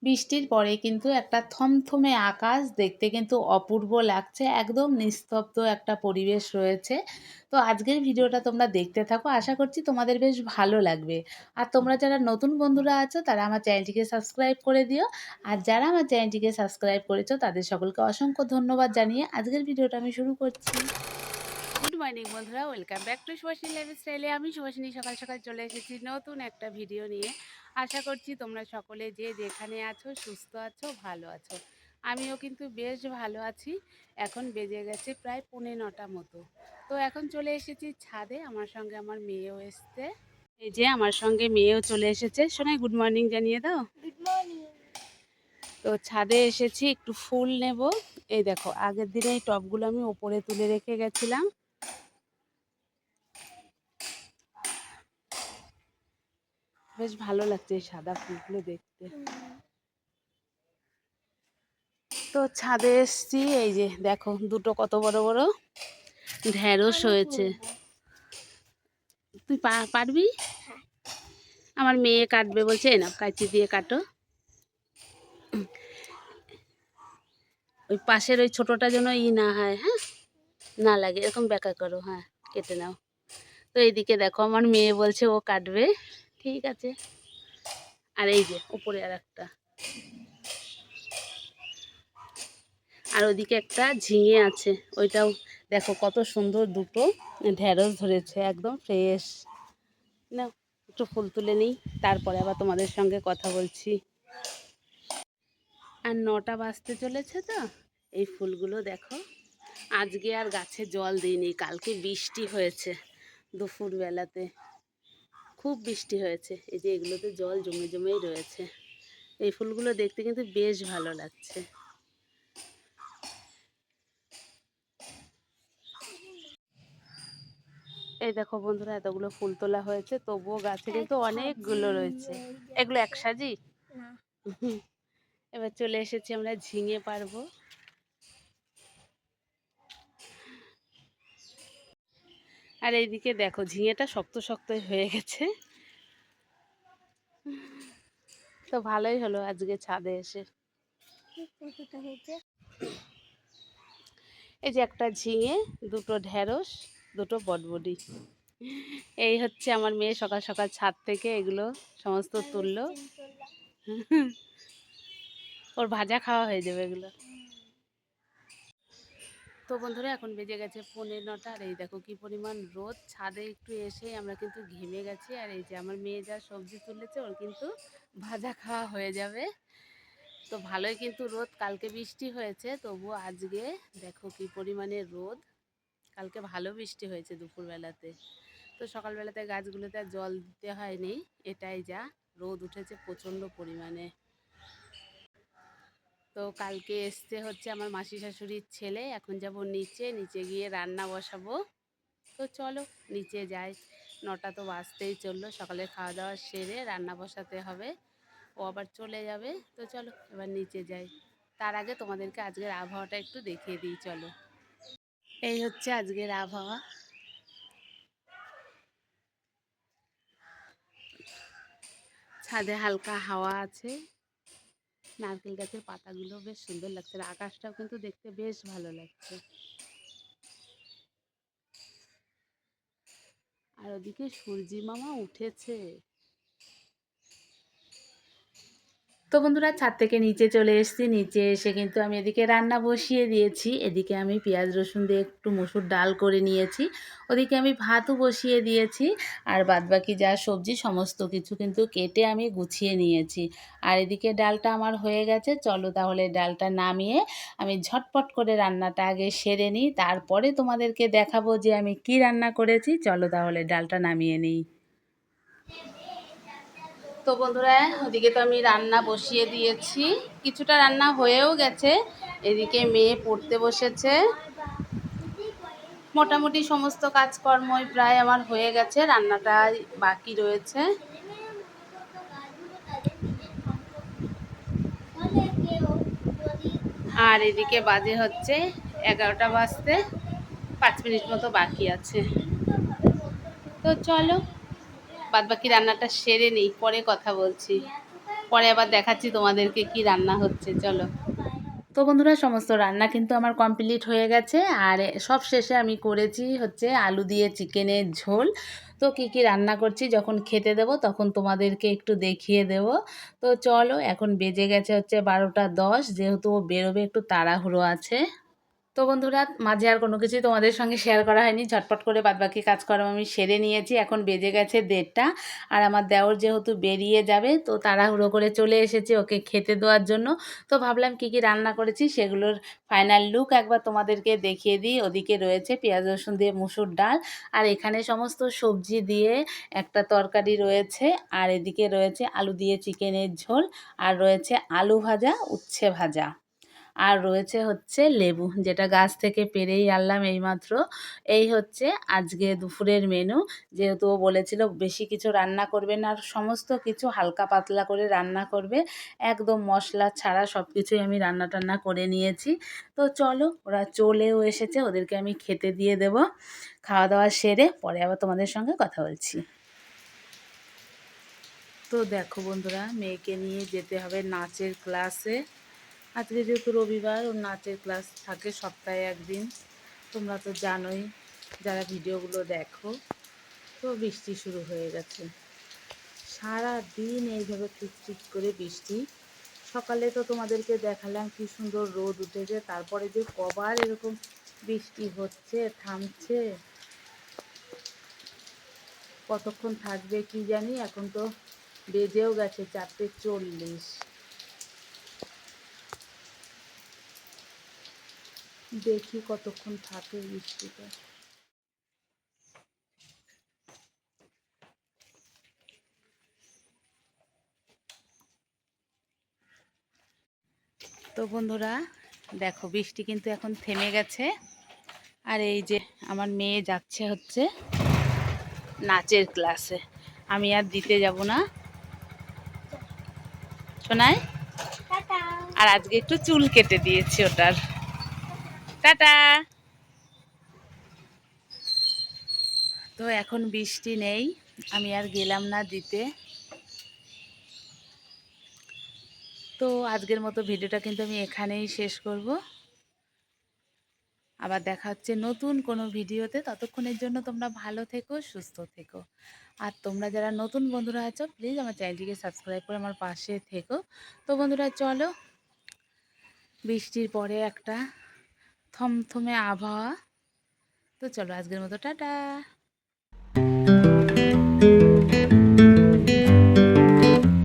বৃষ্টির পরে কিন্তু একটা থমথমে আকাশ দেখতে কিন্তু অপূর্ব লাগছে। একদম নিস্তব্ধ একটা পরিবেশ রয়েছে। তো আজকের ভিডিওটা তোমরা দেখতে থাকো। আশা করছি তোমাদের বেশ ভালো লাগবে। আর তোমরা যারা নতুন বন্ধুরা আছো তারা আমার চ্যানেলটিকে সাবস্ক্রাইব করে দিও। আর যারা আমার চ্যানেলটিকে সাবস্ক্রাইব করেছো তাদের সকলকে অসংখ্য ধন্যবাদ জানিয়ে আজকের ভিডিওটা আমি শুরু করছি। গুড মর্নিং বন্ধুরা, ওয়েলকাম ব্যাক টু সুভাষিনী লাইফস্টাইলে। আমি সুভাষিনী সকাল সকাল চলে এসেছি নতুন একটা ভিডিও নিয়ে। আশা করছি তোমরা সকলে যে যেখানে আছো সুস্থ আছো, ভালো আছো। আমিও কিন্তু বেশ ভালো আছি। এখন বেজে গেছে প্রায় 9:45 মতো। তো এখন চলে এসেছি ছাদে, আমার সঙ্গে আমার মেয়েও এসছে। এই যে আমার সঙ্গে মেয়েও চলে এসেছে। সোনাই গুড মর্নিং জানিয়ে দাও। Good morning. তো ছাদে এসেছি একটু ফুল নেব। এই দেখো, আগের দিনে এই টবগুলো আমি ওপরে তুলে রেখে গেছিলাম। বেশ ভালো লাগছে এই সাদা ফুলগুলো দেখতে। তো ছাদে এসছি, এই যে দেখো দুটো কত বড় বড় ঢেঁড়স হয়েছে। তুই পারবি? আমার মেয়ে কাটবে বলছে, না কাঁচি দিয়ে কাটো। ওই পাশের ওই ছোটটা যেন না হয়, হ্যাঁ না লাগে, এরকম বেঁকা করো, হ্যাঁ কেটে নাও। তো এইদিকে দেখো আমার মেয়ে বলছে ও কাটবে, ঠিক আছে। আর এই যে উপরে আর একটা, আর ওদিকে একটা ঝিঙে আছে, ওইটাও দেখো কত সুন্দর দুটো ঢেঁড়স ধরেছে, একদম ফ্রেশ। না একটু ফুল তুলে নিই, তারপরে আবার তোমাদের সঙ্গে কথা বলছি। আর 9টা বাজতে চলেছে, তো এই ফুলগুলো দেখো। আজকে আর গাছে জল দিইনি, কালকে বৃষ্টি হয়েছে দুপুর বেলাতে, খুব বৃষ্টি হয়েছে। এই যে এগুলোতে জল জমে জমেই রয়েছে। এই ফুলগুলো দেখতে কিন্তু বেশ ভালো লাগছে। এই দেখো বন্ধুরা, এতগুলো ফুল তোলা হয়েছে, তবুও গাছে কিন্তু অনেকগুলো রয়েছে। এগুলো এক সাজি না। এবার চলে এসেছি আমরা ঝিঙে পারবো। আর এইদিকে দেখো ঝিঙেটা শক্ত শক্ত হয়ে গেছে। তো ভালোই হলো আজকে ছাদে এসে। এই যে একটা ঝিঙে, দুটো ঢেঁড়স, দুটো বটবডি। এই হচ্ছে আমার মেয়ে সকাল সকাল ছাদ থেকে এগুলো সমস্ত তুললো। ওর ভাজা খাওয়া হয়ে যাবে এগুলো। তো বন্ধুরা এখন বেজে গেছে 9:45। আর এই দেখো কি পরিমাণ রোদ, ছাদে একটু এসেই আমরা কিন্তু ঘেমে গেছি। আর এই যে আমার মেয়ে যা সবজি তুলেছে ওর কিন্তু ভাজা খাওয়া হয়ে যাবে। তো ভালোই কিন্তু রোদ, কালকে বৃষ্টি হয়েছে, তবুও আজকে দেখো কি পরিমাণে রোদ। কালকে ভালো বৃষ্টি হয়েছে দুপুরবেলাতে। তো সকালবেলাতে গাছগুলোতে আর জল দিতে হয়নি, এটাই যা রোদ উঠেছে প্রচণ্ড পরিমাণে। তো কালকে এসছে হচ্ছে আমার মাসি শাশুড়ির ছেলে, এখন যাব নিচে, নিচে গিয়ে রান্না বসাবো। তো চলো নিচে যাই, 9টা তো বাজতেই চললো, সকালে খাওয়া দাওয়া সেরে রান্না বসাতে হবে, ও আবার চলে যাবে। তো চলো এবার নিচে যাই। তার আগে তোমাদেরকে আজকের আবহাওয়াটা একটু দেখিয়ে দিই চলো। এই হচ্ছে আজকের আবহাওয়া। ছাদে হালকা হাওয়া আছে, নারকেল গাছের পাতাগুলো বেশ সুন্দর লাগছে, আর আকাশটাও কিন্তু দেখতে বেশ ভালো লাগছে। আর ওদিকে সূর্যি মামা উঠেছে। তো বন্ধুরা ছাদ থেকে নিচে চলে এসেছি, নিচে এসে কিন্তু আমি এদিকে রান্না বসিয়ে দিয়েছি। এদিকে আমি পেঁয়াজ রসুন দিয়ে একটু মসুর ডাল করে নিয়েছি, ওদিকে আমি ভাতও বসিয়ে দিয়েছি। আর বাদবাকি যা সবজি সমস্ত কিছু কিন্তু কেটে আমি গুছিয়ে নিয়েছি। আর এদিকে ডালটা আমার হয়ে গেছে, চলো তাহলে ডালটা নামিয়ে আমি ঝটপট করে রান্নাটা আগে সেরে নিই, তারপরে তোমাদেরকে দেখাবো যে আমি কি রান্না করেছি। চলো তাহলে ডালটা নামিয়ে নিই। তো বন্ধুরা ওদিকে তো আমি রান্না বসিয়ে দিয়েছি, কিছুটা রান্না হয়েও গেছে। এদিকে মেয়ে পড়তে বসেছে, মোটামুটি সমস্ত কাজকর্মই প্রায় আমার হয়ে গেছে, রান্নাটাই বাকি রয়েছে। আর এদিকে বাজে হচ্ছে 11টা বাজতে 5 মিনিট মতো বাকি আছে। তো চলো বাদবাকি রান্নাটা সেরে নিই, পরে কথা বলছি। পরে আবার দেখাচ্ছি তোমাদেরকে কি রান্না হচ্ছে, চলো। তো বন্ধুরা, সমস্ত রান্না কিন্তু আমার কমপ্লিট হয়ে গেছে। আর সব শেষে আমি করেছি হচ্ছে আলু দিয়ে চিকেনের ঝোল। তো কি কি রান্না করছি যখন খেতে দেব তখন তোমাদেরকে একটু দেখিয়ে দেব। তো চলো, এখন বেজে গেছে হচ্ছে 12টা 10, যেহেতু ও বেরোবে একটু তাড়াহুড়ো আছে। তো বন্ধুরা, মাঝে আর কোনো কিছুই তোমাদের সঙ্গে শেয়ার করা হয়নি, ঝটপট করে বাদবাকি কাজকর্ম আমি সেরে নিয়েছি। এখন বেজে গেছে 1:30, আর আমার দেওর যেহেতু বেরিয়ে যাবে তো তাড়াহুড়ো করে চলে এসেছি ওকে খেতে দেওয়ার জন্য। তো ভাবলাম কি কি রান্না করেছি সেগুলোর ফাইনাল লুক একবার তোমাদেরকে দেখিয়ে দিই। ওদিকে রয়েছে পেঁয়াজ রসুন দিয়ে মুসুর ডাল, আর এখানে সমস্ত সবজি দিয়ে একটা তরকারি রয়েছে, আর এদিকে রয়েছে আলু দিয়ে চিকেনের ঝোল, আর রয়েছে আলু ভাজা, উচ্ছে ভাজা, আর রয়েছে হচ্ছে লেবু, যেটা গাছ থেকে পেড়েই আনলাম এইমাত্র। এই হচ্ছে আজকে দুপুরের মেনু। যেহেতু ও বলেছিল বেশি কিছু রান্না করবে না, আর সমস্ত কিছু হালকা পাতলা করে রান্না করবে, একদম মশলা ছাড়া সব কিছুই আমি রান্না টান্না করে নিয়েছি। তো চলো, ওরা চলেও এসেছে, ওদেরকে আমি খেতে দিয়ে দেব। খাওয়া দাওয়া সেরে পরে আবার তোমাদের সঙ্গে কথা বলছি। তো দেখো বন্ধুরা, মেয়েকে নিয়ে যেতে হবে নাচের ক্লাসে। আজকে যেহেতু রবিবার, ওর নাচের ক্লাস থাকে সপ্তাহে একদিন, তোমরা তো জানোই যারা ভিডিওগুলো দেখো। তো বৃষ্টি শুরু হয়ে গেছে, সারা দিন এইভাবে টিকটিক করে বৃষ্টি। সকালে তো তোমাদেরকে দেখালাম কি সুন্দর রোদ উঠেছে, তারপরে যে কবার এরকম বৃষ্টি হচ্ছে থামছে, কতক্ষণ থাকবে কি জানি। এখন তো বেজেও গেছে 4:40, দেখি কতক্ষণ থাকে বৃষ্টিটা। তো বন্ধুরা দেখো, বৃষ্টি কিন্তু এখন থেমে গেছে। আর এই যে আমার মেয়ে যাচ্ছে হচ্ছে নাচের ক্লাসে, আমি আর দিতে যাব না শোনায়। আর আজকে একটু চুল কেটে দিয়েছি ওটার। টাটা। তো এখন বৃষ্টি নেই, আমি আর গেলাম না দিতে। তো আজকের মতো ভিডিওটা কিন্তু আমি এখানেই শেষ করব। আবার দেখা হচ্ছে নতুন কোনো ভিডিওতে। ততক্ষণের জন্য তোমরা ভালো থেকো, সুস্থ থেকো। আর তোমরা যারা নতুন বন্ধুরা আছো, প্লিজ আমার চ্যানেলটিকে সাবস্ক্রাইব করে আমার পাশে থেকো। তো বন্ধুরা চলো, বৃষ্টির পরে একটা থমথমে আবহাওয়া। তো চলো, আজকের মতো টাটা।